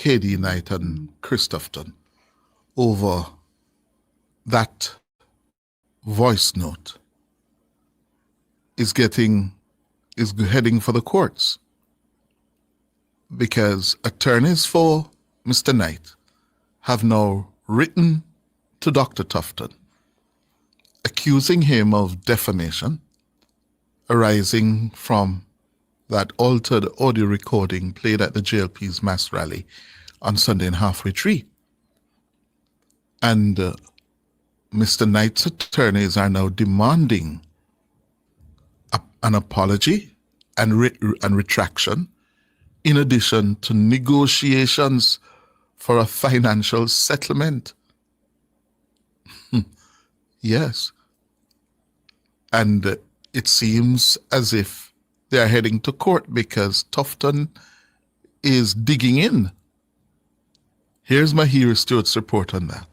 KD Knight and Chris Tufton over that voice note is heading for the courts, because attorneys for Mr. Knight have now written to Dr. Tufton accusing him of defamation arising from that altered audio recording played at the JLP's mass rally on Sunday in Halfway Tree. And Mr. Knight's attorneys are now demanding an apology and retraction, in addition to negotiations for a financial settlement. Yes. And it seems as if they are heading to court because Tufton is digging in. Here's Mahir Stewart's report on that.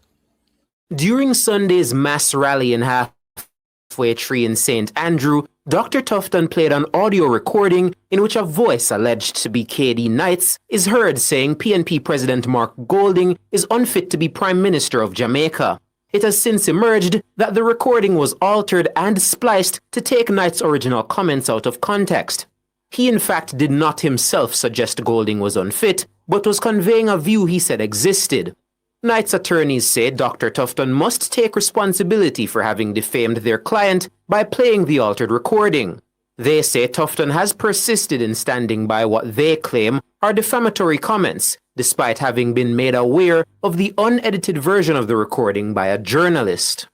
During Sunday's mass rally in Halfway Tree in St. Andrew, Dr. Tufton played an audio recording in which a voice alleged to be KD Knight's is heard saying PNP President Mark Golding is unfit to be Prime Minister of Jamaica. It has since emerged that the recording was altered and spliced to take Knight's original comments out of context. He in fact did not himself suggest Golding was unfit, but was conveying a view he said existed. Knight's attorneys say Dr. Tufton must take responsibility for having defamed their client by playing the altered recording. They say Tufton has persisted in standing by what they claim are defamatory comments, despite having been made aware of the unedited version of the recording by a journalist.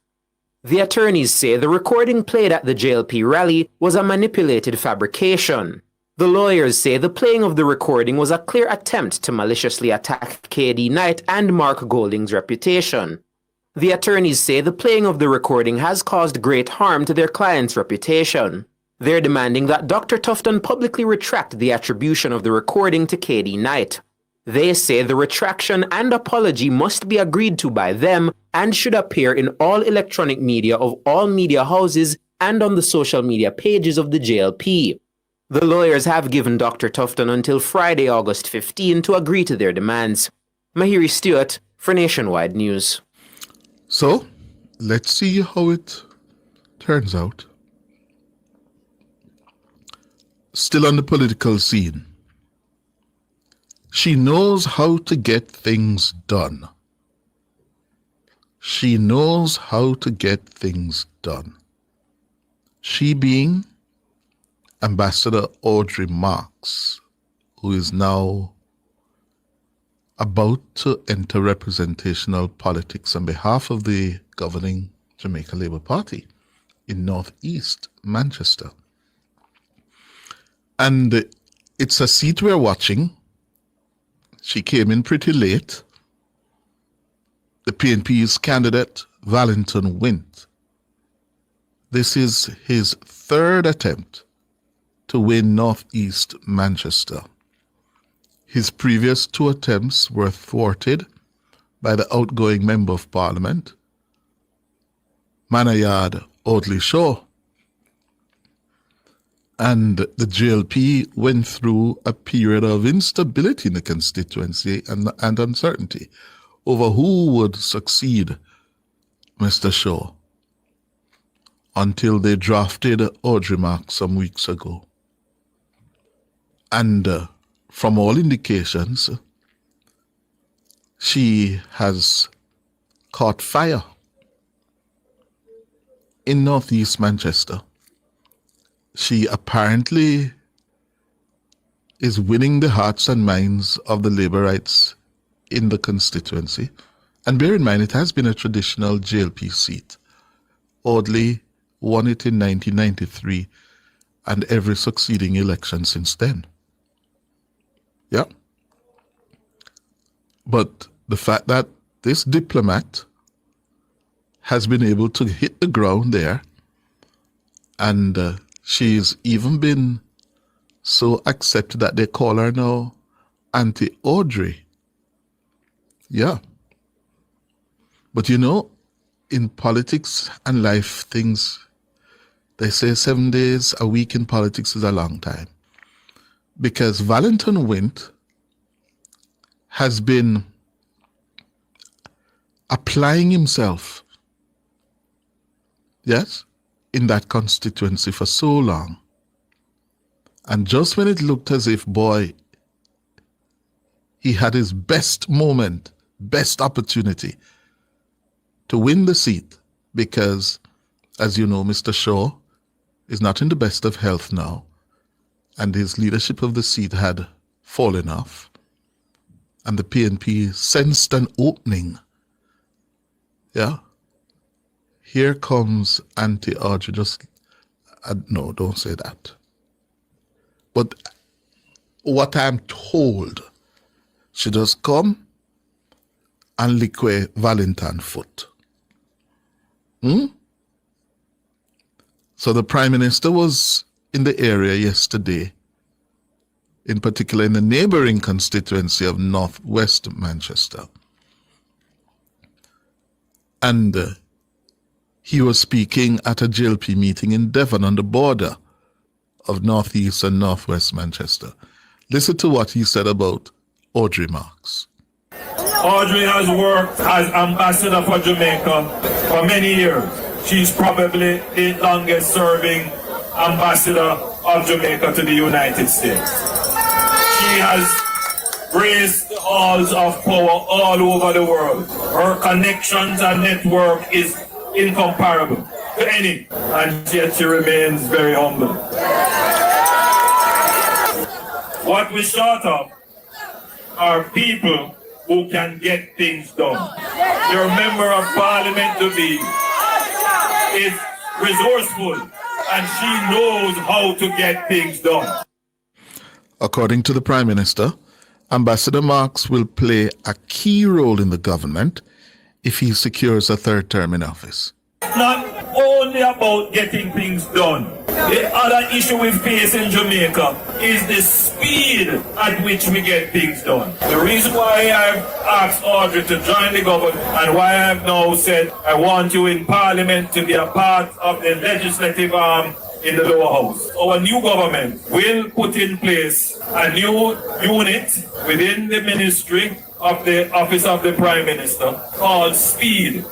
The attorneys say the recording played at the JLP rally was a manipulated fabrication. The lawyers say the playing of the recording was a clear attempt to maliciously attack KD Knight and Mark Golding's reputation. The attorneys say the playing of the recording has caused great harm to their client's reputation. They're demanding that Dr. Tufton publicly retract the attribution of the recording to KD Knight. They say the retraction and apology must be agreed to by them and should appear in all electronic media of all media houses and on the social media pages of the JLP. The lawyers have given Dr. Tufton until Friday, August 15 to agree to their demands. Mahiri Stewart for Nationwide News. So, let's see how it turns out. Still on the political scene. She knows how to get things done. She knows how to get things done. She being Ambassador Audrey Marks, who is now about to enter representational politics on behalf of the governing Jamaica Labour Party in northeast Manchester. And it's a seat we're watching. She came in pretty late. The PNP's candidate, Valentin Wint. This is his third attempt to win northeast Manchester. His previous two attempts were thwarted by the outgoing Member of Parliament, Manayard Audley Shaw. And the JLP went through a period of instability in the constituency and uncertainty over who would succeed Mr. Shaw until they drafted Audrey Marks some weeks ago. And from all indications, she has caught fire in northeast Manchester. She apparently is winning the hearts and minds of the Labourites in the constituency. And bear in mind, it has been a traditional JLP seat. Audley won it in 1993 and every succeeding election since then. Yeah. But the fact that this diplomat has been able to hit the ground there, and she's even been so accepted that they call her now Auntie Audrey. Yeah. But you know, in politics and life, things, they say 7 days a week in politics is a long time. Because Valentin Wint has been applying himself, yes, in that constituency for so long. And just when it looked as if, boy, he had his best moment, best opportunity to win the seat, because, as you know, Mr. Shaw is not in the best of health now, and his leadership of the seat had fallen off, and the PNP sensed an opening. Yeah. Here comes Auntie Audrey. No, don't say that. But what I'm told, she just come and liquid Valentine foot. So the Prime Minister was in the area yesterday, in particular in the neighboring constituency of Northwest Manchester. And he was speaking at a JLP meeting in Devon on the border of Northeast and Northwest Manchester. Listen to what he said about Audrey Marks. Audrey has worked as ambassador for Jamaica for many years. She's probably the longest serving ambassador of Jamaica to the United States. She has graced the halls of power all over the world. Her connections and network is incomparable to any, and yet she remains very humble. What we short of are people who can get things done. Your member of parliament to be is resourceful, and she knows how to get things done. According to the Prime Minister, Ambassador Marks will play a key role in the government if he secures a third term in office. Not only about getting things done. The other issue we face in Jamaica is the speed at which we get things done. The reason why I've asked Audrey to join the government and why I've now said I want you in Parliament to be a part of the legislative arm in the lower house. Our new government will put in place a new unit within the Ministry of the Office of the Prime Minister called Speed.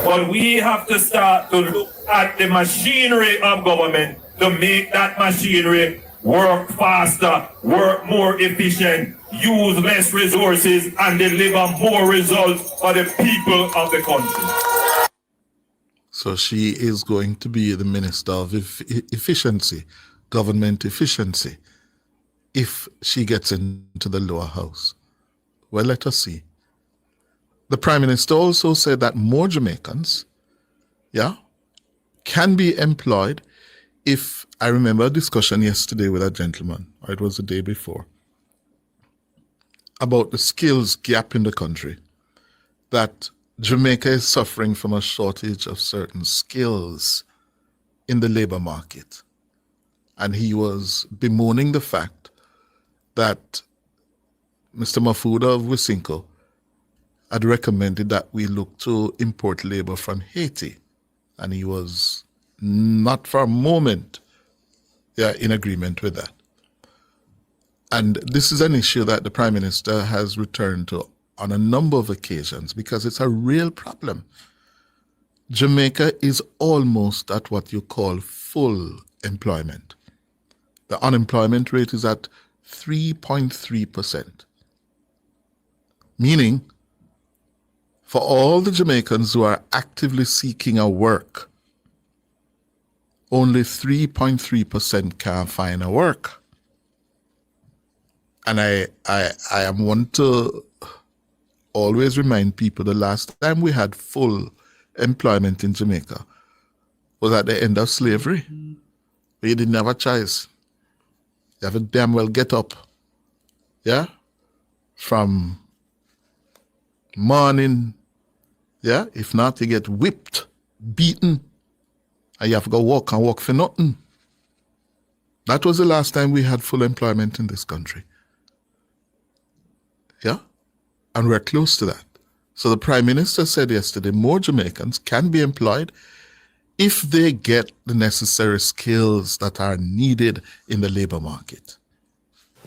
But we have to start to look at the machinery of government to make that machinery work faster, work more efficient, use less resources, and deliver more results for the people of the country. So she is going to be the Minister of Efficiency, government efficiency, if she gets into the lower house. Well, let us see. The Prime Minister also said that more Jamaicans, can be employed if, I remember a discussion yesterday with a gentleman, or it was the day before, about the skills gap in the country, that Jamaica is suffering from a shortage of certain skills in the labor market. And he was bemoaning the fact that Mr. Mafuda of Wisinko had recommended that we look to import labor from Haiti. And he was not for a moment in agreement with that. And this is an issue that the Prime Minister has returned to on a number of occasions because it's a real problem. Jamaica is almost at what you call full employment. The unemployment rate is at 3.3%. Meaning, for all the Jamaicans who are actively seeking a work, only 3.3% can find a work. And I am one to always remind people the last time we had full employment in Jamaica was at the end of slavery. We didn't have a choice. You have to damn well get up, from morning, if not, you get whipped, beaten, and you have to go walk and walk for nothing. That was the last time we had full employment in this country. And we're close to that. So the Prime Minister said yesterday, more Jamaicans can be employed if they get the necessary skills that are needed in the labor market.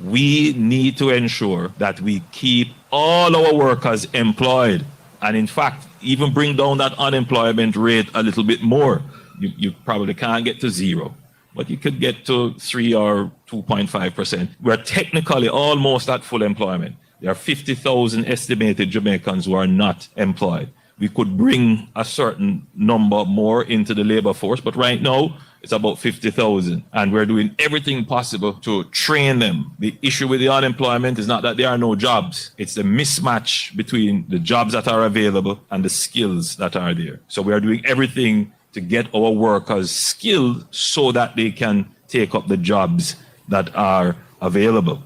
We need to ensure that we keep all our workers employed, and in fact, even bring down that unemployment rate a little bit more. You probably can't get to zero, but you could get to 3 or 2.5%. We're technically almost at full employment. There are 50,000 estimated Jamaicans who are not employed. We could bring a certain number more into the labor force, but right now it's about 50,000, and we're doing everything possible to train them. The issue with the unemployment is not that there are no jobs, it's the mismatch between the jobs that are available and the skills that are there. So we are doing everything to get our workers skilled so that they can take up the jobs that are available.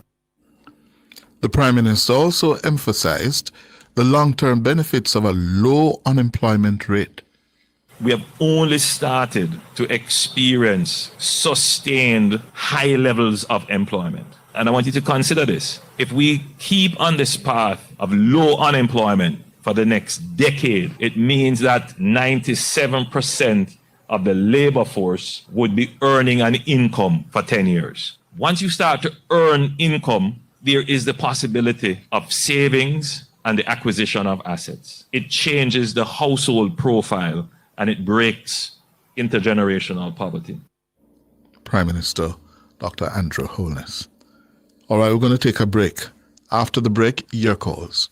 The Prime Minister also emphasized the long-term benefits of a low unemployment rate. We have only started to experience sustained high levels of employment. And I want you to consider this. If we keep on this path of low unemployment for the next decade, it means that 97% of the labor force would be earning an income for 10 years. Once you start to earn income, there is the possibility of savings and the acquisition of assets. It changes the household profile and it breaks intergenerational poverty. Prime Minister Dr. Andrew Holness. All right, we're going to take a break. After the break, your calls.